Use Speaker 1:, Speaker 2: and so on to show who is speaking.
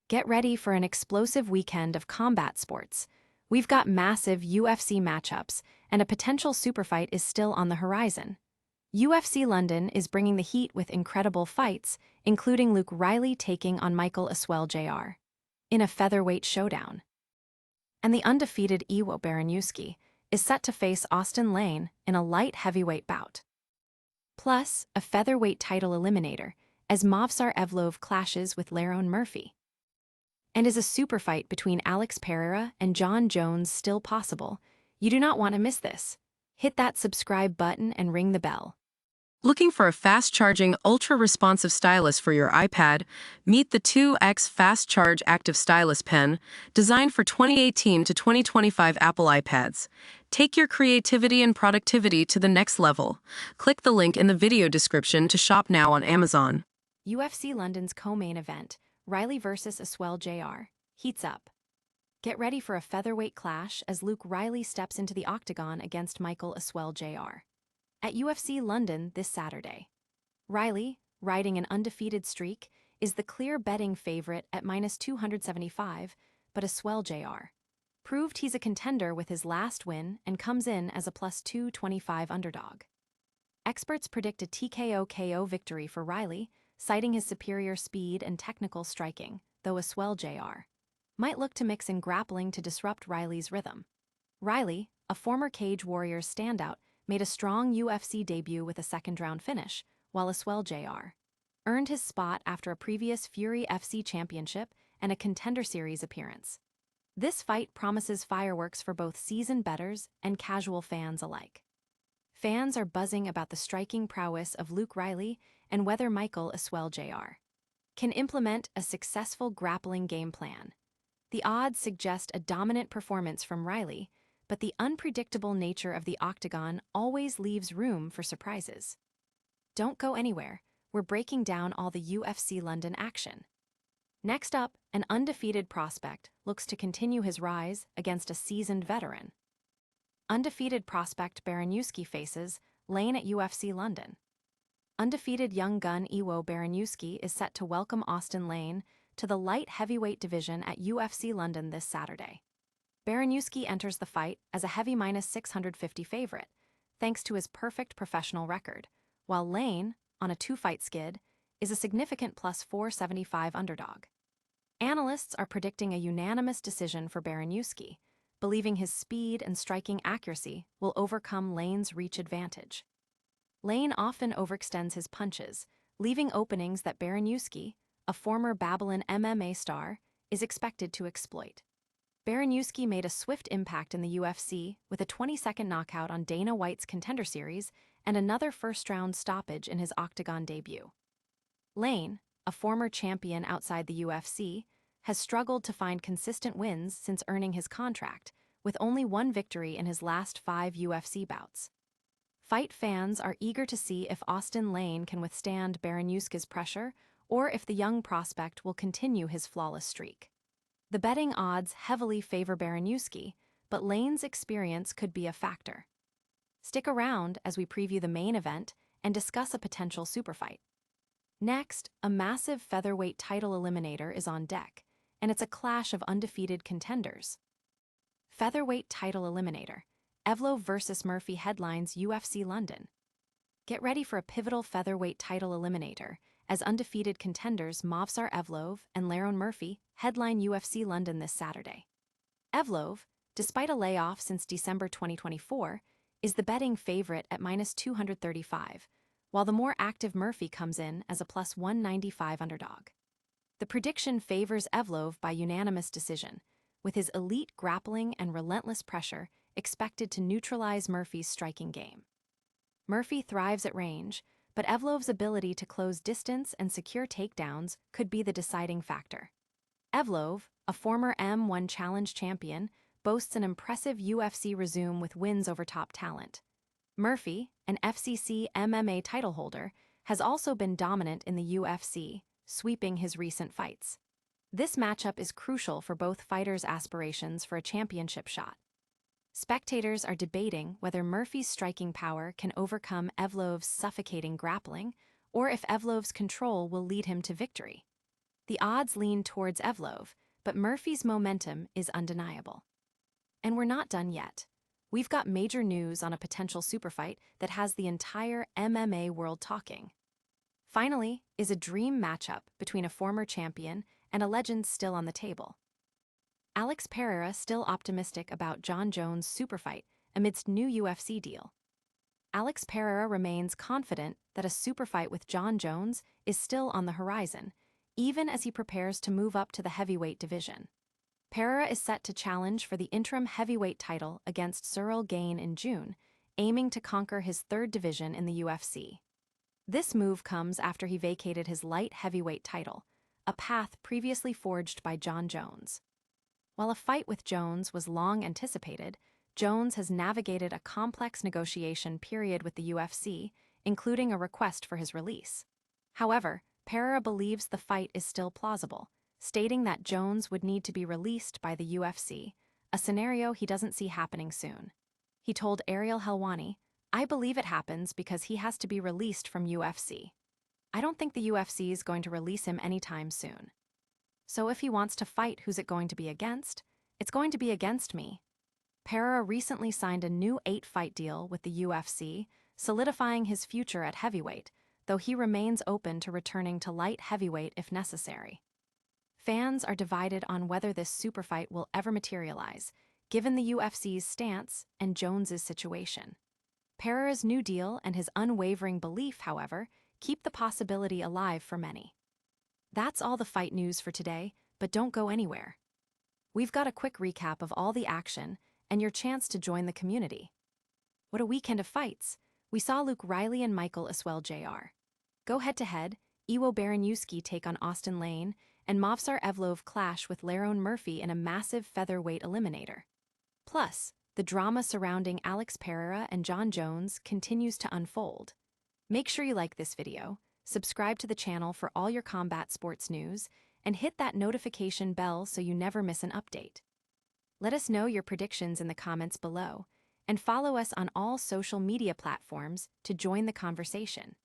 Speaker 1: Get ready for an explosive weekend of combat sports. We've got massive UFC matchups, and a potential superfight is still on the horizon. UFC London is bringing the heat with incredible fights, including Luke Riley taking on Michael Aswell Jr. in a featherweight showdown. And the undefeated Iwo Baraniewski is set to face Austen Lane in a light heavyweight bout. Plus, a featherweight title eliminator, as Movsar Evloev clashes with Lerone Murphy. And is a super fight between Alex Pereira and Jon Jones still possible? You do not want to miss this. Hit that subscribe button and ring the bell.
Speaker 2: Looking for a fast-charging, ultra-responsive stylus for your iPad? Meet the 2X Fast Charge Active Stylus Pen, designed for 2018 to 2025 Apple iPads. Take your creativity and productivity to the next level. Click the link in the video description to shop now on Amazon.
Speaker 1: UFC London's co-main event, Riley vs. Aswell Jr., heats up. Get ready for a featherweight clash as Luke Riley steps into the octagon against Michael Aswell Jr. at UFC London this Saturday. Riley, riding an undefeated streak, is the clear betting favorite at -275, but Aswell Jr. proved he's a contender with his last win and comes in as a +225 underdog. Experts predict a TKO-KO victory for Riley, citing his superior speed and technical striking, though Aswell Jr. might look to mix in grappling to disrupt Riley's rhythm. Riley, a former Cage Warriors standout, made a strong UFC debut with a second-round finish, while Aswell Jr. earned his spot after a previous Fury FC championship and a Contender Series appearance. This fight promises fireworks for both seasoned bettors and casual fans alike. Fans are buzzing about the striking prowess of Luke Riley and whether Michael Aswell Jr. can implement a successful grappling game plan. The odds suggest a dominant performance from Riley, but the unpredictable nature of the octagon always leaves room for surprises. Don't go anywhere, we're breaking down all the UFC London action. Next up, an undefeated prospect looks to continue his rise against a seasoned veteran. Undefeated prospect Baraniewski faces Lane at UFC London. Undefeated young gun Iwo Baraniewski is set to welcome Austen Lane to the light heavyweight division at UFC London this Saturday. Baraniewski enters the fight as a heavy -650 favorite, thanks to his perfect professional record, while Lane, on a two-fight skid, is a significant +475 underdog. Analysts are predicting a unanimous decision for Baraniewski, believing his speed and striking accuracy will overcome Lane's reach advantage. Lane often overextends his punches, leaving openings that Baraniewski, a former Babylon MMA star, is expected to exploit. Baraniewski made a swift impact in the UFC with a 20-second knockout on Dana White's Contender Series and another first-round stoppage in his octagon debut. Lane, a former champion outside the UFC, has struggled to find consistent wins since earning his contract, with only one victory in his last 5 UFC bouts. Fight fans are eager to see if Austen Lane can withstand Baraniewski's pressure or if the young prospect will continue his flawless streak. The betting odds heavily favor Baraniewski, but Lane's experience could be a factor. Stick around as we preview the main event and discuss a potential superfight. Next, a massive featherweight title eliminator is on deck, and it's a clash of undefeated contenders. Featherweight title eliminator, Evloev vs. Murphy headlines UFC London. Get ready for a pivotal featherweight title eliminator, as undefeated contenders Movsar Evloev and Lerone Murphy headline UFC London this Saturday. Evloev, despite a layoff since December 2024, is the betting favorite at -235, while the more active Murphy comes in as a +195 underdog. The prediction favors Evloev by unanimous decision, with his elite grappling and relentless pressure expected to neutralize Murphy's striking game. Murphy thrives at range, but Evloev's ability to close distance and secure takedowns could be the deciding factor. Evloev, a former M1 Challenge champion, boasts an impressive UFC resume with wins over top talent. Murphy, an FCC MMA title holder, has also been dominant in the UFC, sweeping his recent fights. This matchup is crucial for both fighters' aspirations for a championship shot. Spectators are debating whether Murphy's striking power can overcome Evloev's suffocating grappling, or if Evloev's control will lead him to victory. The odds lean towards Evloev, but Murphy's momentum is undeniable. And we're not done yet. We've got major news on a potential superfight that has the entire MMA world talking. Finally, is a dream matchup between a former champion and a legend still on the table. Alex Pereira still optimistic about Jon Jones' superfight amidst new UFC deal. Alex Pereira remains confident that a superfight with Jon Jones is still on the horizon, even as he prepares to move up to the heavyweight division. Pereira is set to challenge for the interim heavyweight title against Cyril Gane in June, aiming to conquer his third division in the UFC. This move comes after he vacated his light heavyweight title, a path previously forged by Jon Jones. While a fight with Jones was long anticipated, Jones has navigated a complex negotiation period with the UFC, including a request for his release. However, Pereira believes the fight is still plausible, stating that Jones would need to be released by the UFC, a scenario he doesn't see happening soon. He told Ariel Helwani, "I believe it happens because he has to be released from UFC. I don't think the UFC is going to release him anytime soon. So if he wants to fight, who's it going to be against? It's going to be against me." Pereira recently signed a new 8-fight deal with the UFC, solidifying his future at heavyweight, though he remains open to returning to light heavyweight if necessary. Fans are divided on whether this superfight will ever materialize, given the UFC's stance and Jones's situation. Pereira's new deal and his unwavering belief, however, keep the possibility alive for many. That's all the fight news for today, but don't go anywhere. We've got a quick recap of all the action and your chance to join the community. What a weekend of fights! We saw Luke Riley and Michael Aswell Jr. go head-to-head, Iwo Baraniewski take on Austen Lane, and Movsar Evloev clash with Lerone Murphy in a massive featherweight eliminator. Plus, the drama surrounding Alex Pereira and Jon Jones continues to unfold. Make sure you like this video, subscribe to the channel for all your combat sports news, and hit that notification bell so you never miss an update. Let us know your predictions in the comments below, and follow us on all social media platforms to join the conversation.